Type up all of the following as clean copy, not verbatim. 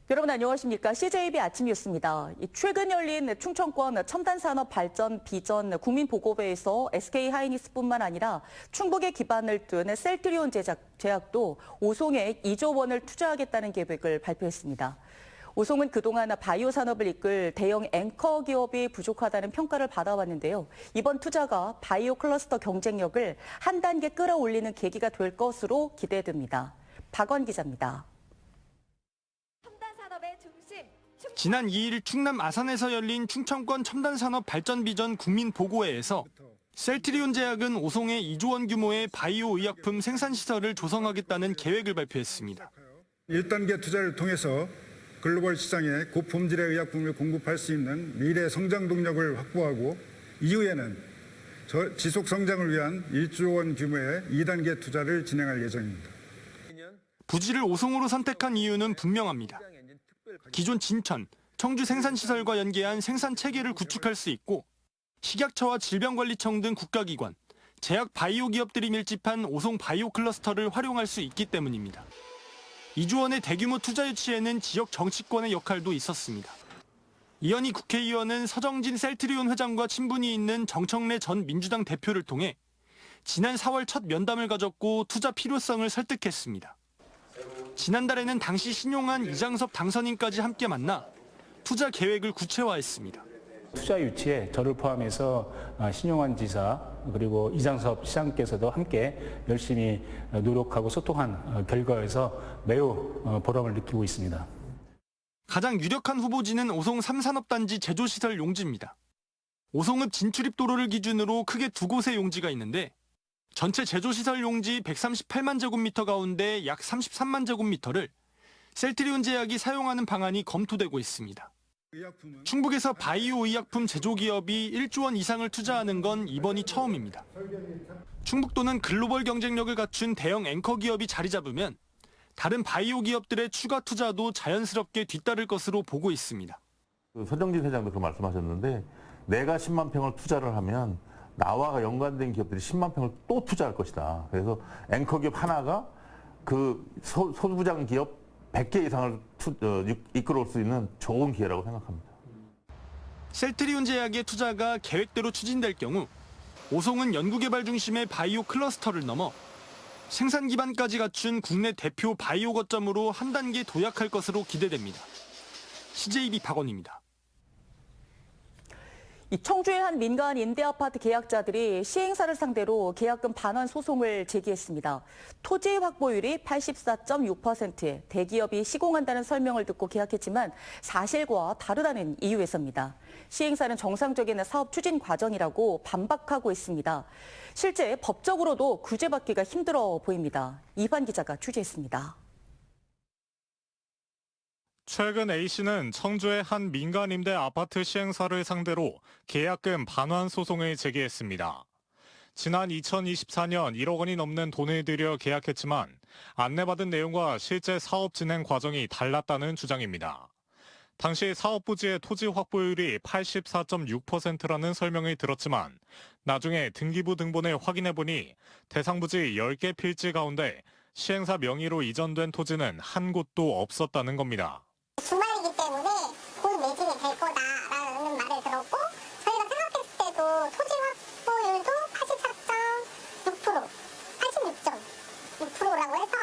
여러분 안녕하십니까? CJB 아침 뉴스입니다. 최근 열린 충청권 첨단산업 발전 비전 국민보고회에서 SK하이닉스뿐만 아니라 충북에 기반을 둔 셀트리온 제약도 오송에 2조 원을 투자하겠다는 계획을 발표했습니다. 오송은 그동안 바이오 산업을 이끌 대형 앵커 기업이 부족하다는 평가를 받아왔는데요. 이번 투자가 바이오 클러스터 경쟁력을 한 단계 끌어올리는 계기가 될 것으로 기대됩니다. 박원 기자입니다. 지난 2일 충남 아산에서 열린 충청권 첨단산업 발전 비전 국민보고회에서 셀트리온 제약은 오송에 2조 원 규모의 바이오 의약품 생산시설을 조성하겠다는 계획을 발표했습니다. 1단계 투자를 통해서 글로벌 시장에 고품질의 의약품을 공급할 수 있는 미래 성장 동력을 확보하고 이후에는 지속 성장을 위한 1조 원 규모의 2단계 투자를 진행할 예정입니다. 부지를 오송으로 선택한 이유는 분명합니다. 기존 진천, 청주 생산시설과 연계한 생산 체계를 구축할 수 있고 식약처와 질병관리청 등 국가기관, 제약 바이오 기업들이 밀집한 오송 바이오 클러스터를 활용할 수 있기 때문입니다. 2조 원의 대규모 투자 유치에는 지역 정치권의 역할도 있었습니다. 이현희 국회의원은 서정진 셀트리온 회장과 친분이 있는 정청래 전 민주당 대표를 통해 지난 4월 첫 면담을 가졌고 투자 필요성을 설득했습니다. 지난달에는 당시 신용한 이장섭 당선인까지 함께 만나 투자 계획을 구체화했습니다. 투자 유치에 저를 포함해서 신용환 지사 그리고 이장섭 시장께서도 함께 열심히 노력하고 소통한 결과에서 매우 보람을 느끼고 있습니다. 가장 유력한 후보지는 오송 3산업단지 제조시설 용지입니다. 오송읍 진출입도로를 기준으로 크게 두 곳의 용지가 있는데 전체 제조시설 용지 138만 제곱미터 가운데 약 33만 제곱미터를 셀트리온 제약이 사용하는 방안이 검토되고 있습니다. 충북에서 바이오 의약품 제조기업이 1조 원 이상을 투자하는 건 이번이 처음입니다. 충북도는 글로벌 경쟁력을 갖춘 대형 앵커 기업이 자리 잡으면 다른 바이오 기업들의 추가 투자도 자연스럽게 뒤따를 것으로 보고 있습니다. 서정진 회장도 그 말씀하셨는데 내가 10만 평을 투자를 하면 나와 연관된 기업들이 10만 평을 또 투자할 것이다. 그래서 앵커 기업 하나가 그 소부장 기업 100개 이상을 이끌어올 수 있는 좋은 기회라고 생각합니다. 셀트리온 제약의 투자가 계획대로 추진될 경우 오송은 연구개발 중심의 바이오 클러스터를 넘어 생산 기반까지 갖춘 국내 대표 바이오 거점으로 한 단계 도약할 것으로 기대됩니다. CJB 박원입니다. 청주의 한 민간 임대아파트 계약자들이 시행사를 상대로 계약금 반환 소송을 제기했습니다. 토지 확보율이 84.6%에 대기업이 시공한다는 설명을 듣고 계약했지만 사실과 다르다는 이유에서입니다. 시행사는 정상적인 사업 추진 과정이라고 반박하고 있습니다. 실제 법적으로도 구제받기가 힘들어 보입니다. 이반 기자가 취재했습니다. 최근 A씨는 청주의 한 민간 임대 아파트 시행사를 상대로 계약금 반환 소송을 제기했습니다. 지난 2024년 1억 원이 넘는 돈을 들여 계약했지만 안내받은 내용과 실제 사업 진행 과정이 달랐다는 주장입니다. 당시 사업 부지의 토지 확보율이 84.6%라는 설명을 들었지만 나중에 등기부 등본을 확인해보니 대상 부지 10개 필지 가운데 시행사 명의로 이전된 토지는 한 곳도 없었다는 겁니다. 주말이기 때문에 곧 매진이 될 거다라는 말을 들었고 저희가 생각했을 때도 토지 확보율도 84.6%, 86.6%라고 해서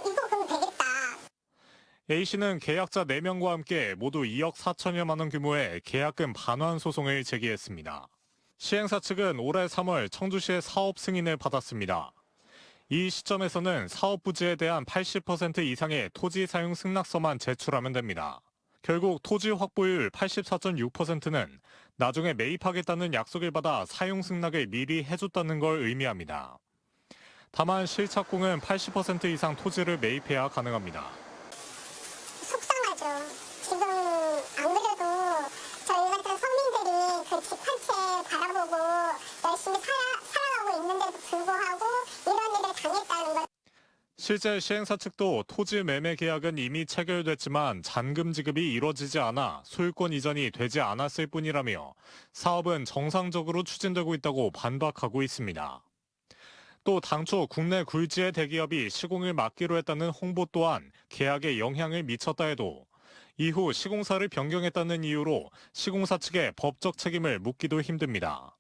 이거 그럼 되겠다. A씨는 계약자 4명과 함께 모두 2억 4천여만 원 규모의 계약금 반환 소송을 제기했습니다. 시행사 측은 올해 3월 청주시의 사업 승인을 받았습니다. 이 시점에서는 사업 부지에 대한 80% 이상의 토지 사용 승낙서만 제출하면 됩니다. 결국 토지 확보율 84.6%는 나중에 매입하겠다는 약속을 받아 사용 승낙을 미리 해줬다는 걸 의미합니다. 다만 실착공은 80% 이상 토지를 매입해야 가능합니다. 속상하죠. 지금 안 그래도 저희 같은 서민들이 그 집 한 채 바라보고 열심히 살아가고 있는데도 불구하고 이런 일을 당했다는 것. 실제 시행사 측도 토지 매매 계약은 이미 체결됐지만 잔금 지급이 이뤄지지 않아 소유권 이전이 되지 않았을 뿐이라며 사업은 정상적으로 추진되고 있다고 반박하고 있습니다. 또 당초 국내 굴지의 대기업이 시공을 맡기로 했다는 홍보 또한 계약에 영향을 미쳤다 해도 이후 시공사를 변경했다는 이유로 시공사 측에 법적 책임을 묻기도 힘듭니다.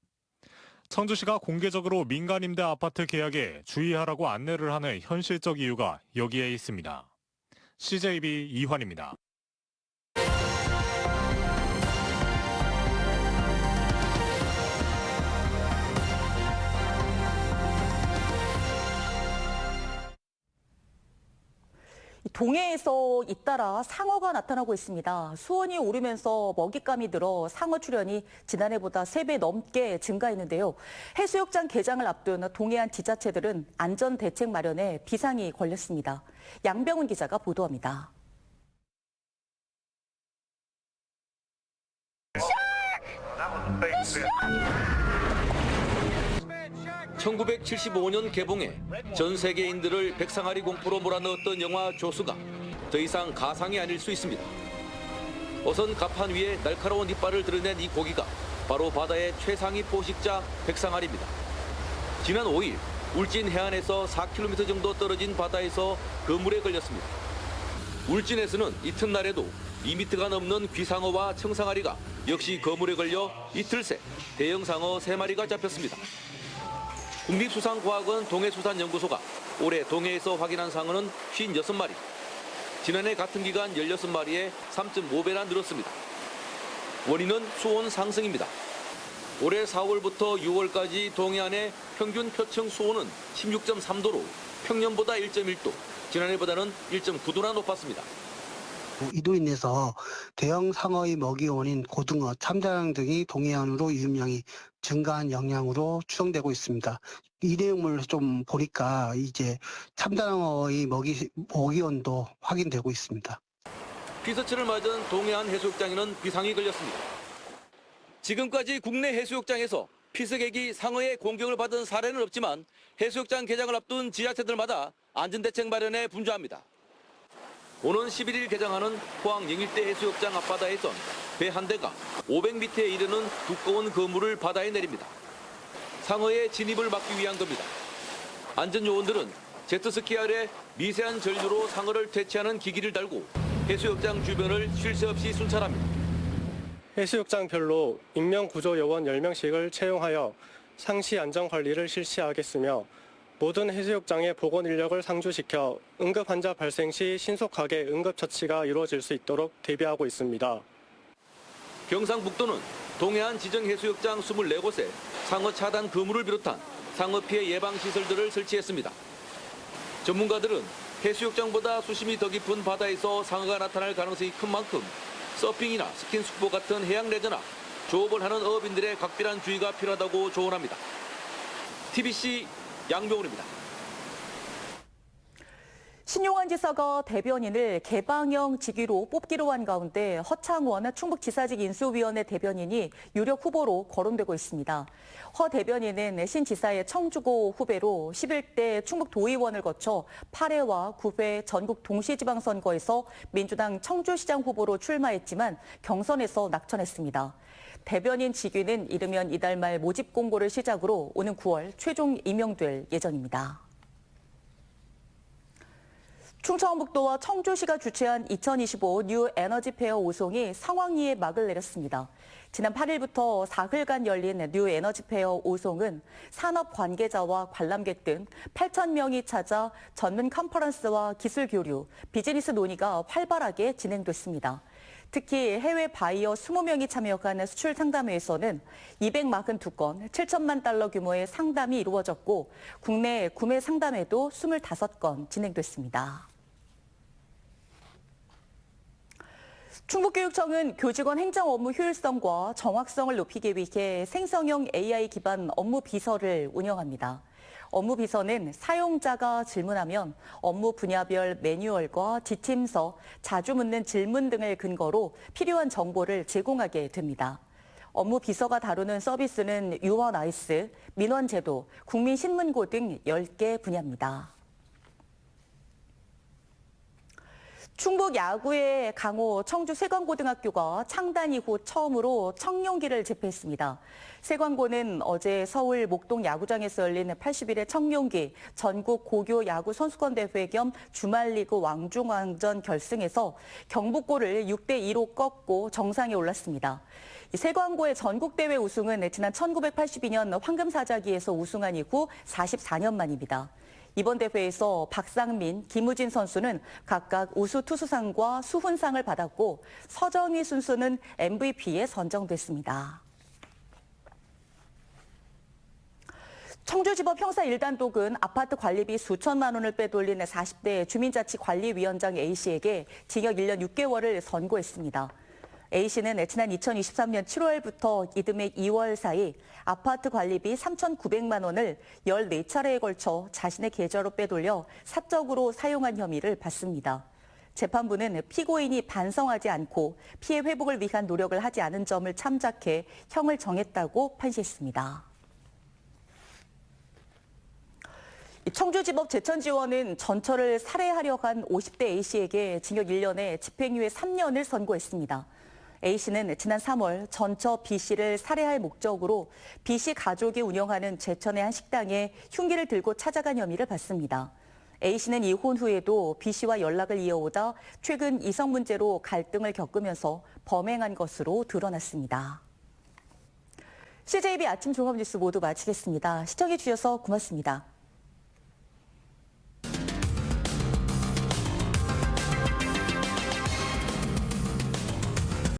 청주시가 공개적으로 민간임대 아파트 계약에 주의하라고 안내를 하는 현실적 이유가 여기에 있습니다. CJB 이환입니다. 동해에서 잇따라 상어가 나타나고 있습니다. 수온이 오르면서 먹잇감이 늘어 상어 출현이 지난해보다 3배 넘게 증가했는데요. 해수욕장 개장을 앞둔 동해안 지자체들은 안전 대책 마련에 비상이 걸렸습니다. 양병훈 기자가 보도합니다. 1975년 개봉해 전 세계인들을 백상아리 공포로 몰아넣었던 영화 조수가 더 이상 가상이 아닐 수 있습니다. 어선 갑판 위에 날카로운 이빨을 드러낸 이 고기가 바로 바다의 최상위 포식자 백상아리입니다. 지난 5일 울진 해안에서 4km 정도 떨어진 바다에서 그물에 걸렸습니다. 울진에서는 이튿날에도 2m가 넘는 귀상어와 청상아리가 역시 거물에 걸려 이틀 새 대형 상어 3마리가 잡혔습니다. 국립수산과학원 동해수산연구소가 올해 동해에서 확인한 상어는 56마리. 지난해 같은 기간 16마리에 3.5배나 늘었습니다. 원인은 수온 상승입니다. 올해 4월부터 6월까지 동해안의 평균 표층 수온은 16.3도로 평년보다 1.1도, 지난해보다는 1.9도나 높았습니다. 이로 인해서 대형 상어의 먹이 원인 고등어, 참다랑 등이 동해안으로 유입량이 증가한 영향으로 추정되고 있습니다. 이 내용을 좀 보니까 이제 참다랑어의 먹이 원도 확인되고 있습니다. 피서철을 맞은 동해안 해수욕장에는 비상이 걸렸습니다. 지금까지 국내 해수욕장에서 피서객이 상어의 공격을 받은 사례는 없지만 해수욕장 개장을 앞둔 지자체들마다 안전대책 마련에 분주합니다. 오는 11일 개장하는 포항 영일대 해수욕장 앞바다에선 배 한 대가 500m에 이르는 두꺼운 그물을 바다에 내립니다. 상어의 진입을 막기 위한 겁니다. 안전요원들은 제트스키 아래 미세한 전류로 상어를 퇴치하는 기기를 달고 해수욕장 주변을 쉴 새 없이 순찰합니다. 해수욕장별로 인명구조요원 10명씩을 채용하여 상시 안전관리를 실시하겠으며 모든 해수욕장의 보건 인력을 상주시켜 응급 환자 발생 시 신속하게 응급처치가 이루어질 수 있도록 대비하고 있습니다. 경상북도는 동해안 지정해수욕장 24곳에 상어 차단 그물을 비롯한 상어 피해 예방 시설들을 설치했습니다. 전문가들은 해수욕장보다 수심이 더 깊은 바다에서 상어가 나타날 가능성이 큰 만큼 서핑이나 스킨스쿠버 같은 해양 레저나 조업을 하는 어업인들의 각별한 주의가 필요하다고 조언합니다. TBC 양병훈입니다. 신용환 지사가 대변인을 개방형 직위로 뽑기로 한 가운데 허창원 충북지사직 인수위원회 대변인이 유력 후보로 거론되고 있습니다. 허 대변인은 신 지사의 청주고 후배로 11대 충북도의원을 거쳐 8회와 9회 전국 동시지방선거에서 민주당 청주시장 후보로 출마했지만 경선에서 낙천했습니다. 대변인 직위는 이르면 이달 말 모집 공고를 시작으로 오는 9월 최종 임명될 예정입니다. 충청북도와 청주시가 주최한 2025 뉴 에너지 페어 오송이 상황리에 막을 내렸습니다. 지난 8일부터 사흘간 열린 뉴 에너지 페어 오송은 산업 관계자와 관람객 등 8,000명이 찾아 전문 컨퍼런스와 기술 교류, 비즈니스 논의가 활발하게 진행됐습니다. 특히 해외 바이어 20명이 참여한 수출 상담회에서는 242건, 7천만 달러 규모의 상담이 이루어졌고 국내 구매 상담회도 25건 진행됐습니다. 충북교육청은 교직원 행정 업무 효율성과 정확성을 높이기 위해 생성형 AI 기반 업무 비서를 운영합니다. 업무 비서는 사용자가 질문하면 업무 분야별 매뉴얼과 지침서, 자주 묻는 질문 등을 근거로 필요한 정보를 제공하게 됩니다. 업무 비서가 다루는 서비스는 유원아이스, 민원제도, 국민신문고 등 10개 분야입니다. 충북 야구의 강호 청주 세관고등학교가 창단 이후 처음으로 청룡기를 제패했습니다. 세관고는 어제 서울 목동 야구장에서 열린 81회 청룡기 전국 고교 야구 선수권 대회 겸 주말리그 왕중왕전 결승에서 경북고를 6대2로 꺾고 정상에 올랐습니다. 세관고의 전국대회 우승은 지난 1982년 황금사자기에서 우승한 이후 44년 만입니다. 이번 대회에서 박상민, 김우진 선수는 각각 우수 투수상과 수훈상을 받았고 서정희 선수는 MVP에 선정됐습니다. 청주지법 형사 1단독은 아파트 관리비 수천만 원을 빼돌린 40대 주민자치관리위원장 A씨에게 징역 1년 6개월을 선고했습니다. A씨는 지난 2023년 7월부터 이듬해 2월 사이 아파트 관리비 3,900만 원을 14차례에 걸쳐 자신의 계좌로 빼돌려 사적으로 사용한 혐의를 받습니다. 재판부는 피고인이 반성하지 않고 피해 회복을 위한 노력을 하지 않은 점을 참작해 형을 정했다고 판시했습니다. 청주지법 제천지원은 전처를 살해하려 한 50대 A씨에게 징역 1년에 집행유예 3년을 선고했습니다. A씨는 지난 3월 전처 B씨를 살해할 목적으로 B씨 가족이 운영하는 제천의 한 식당에 흉기를 들고 찾아간 혐의를 받습니다. A씨는 이혼 후에도 B씨와 연락을 이어오다 최근 이성 문제로 갈등을 겪으면서 범행한 것으로 드러났습니다. CJB 아침 종합뉴스 모두 마치겠습니다. 시청해주셔서 고맙습니다.